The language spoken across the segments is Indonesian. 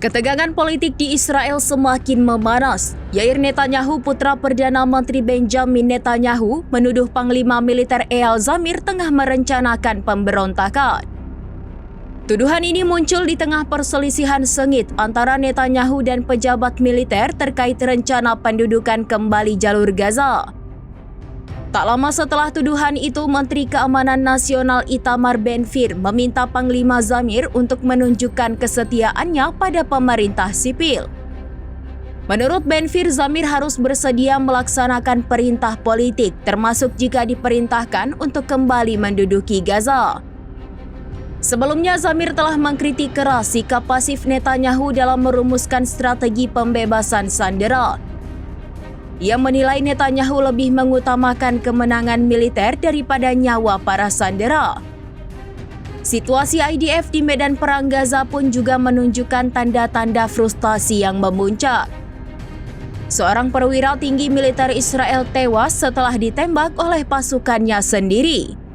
Ketegangan politik di Israel semakin memanas. Yair Netanyahu, putra Perdana Menteri Benjamin Netanyahu, menuduh Panglima Militer Eyal Zamir tengah merencanakan pemberontakan. Tuduhan ini muncul di tengah perselisihan sengit antara Netanyahu dan pejabat militer terkait rencana pendudukan kembali jalur Gaza. Tak lama setelah tuduhan itu, Menteri Keamanan Nasional Itamar Ben-Gvir meminta Panglima Zamir untuk menunjukkan kesetiaannya pada pemerintah sipil. Menurut Ben-Gvir, Zamir harus bersedia melaksanakan perintah politik, termasuk jika diperintahkan untuk kembali menduduki Gaza. Sebelumnya, Zamir telah mengkritik keras sikap pasif Netanyahu dalam merumuskan strategi pembebasan sandera. Ia menilai Netanyahu lebih mengutamakan kemenangan militer daripada nyawa para sandera. Situasi IDF di medan perang Gaza pun juga menunjukkan tanda-tanda frustasi yang memuncak. Seorang perwira tinggi militer Israel tewas setelah ditembak oleh pasukannya sendiri.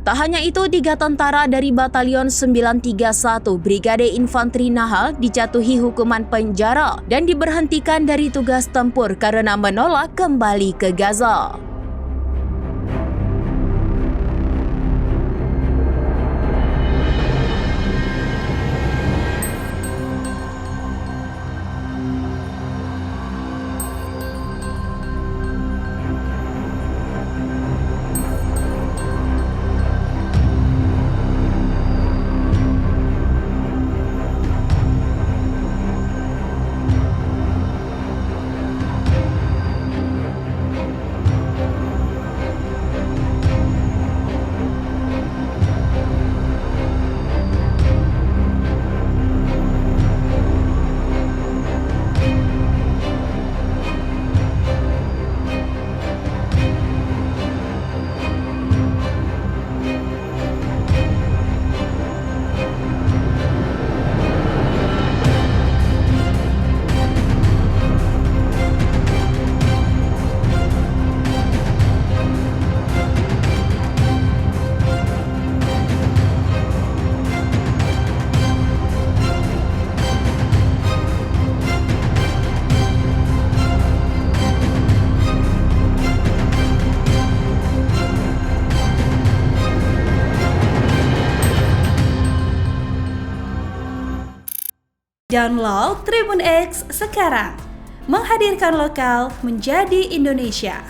Tak hanya itu, 3 tentara dari Batalion 931 Brigade Infanteri Nahal dijatuhi hukuman penjara dan diberhentikan dari tugas tempur karena menolak kembali ke Gaza. Download Tribun X sekarang, menghadirkan lokal menjadi Indonesia.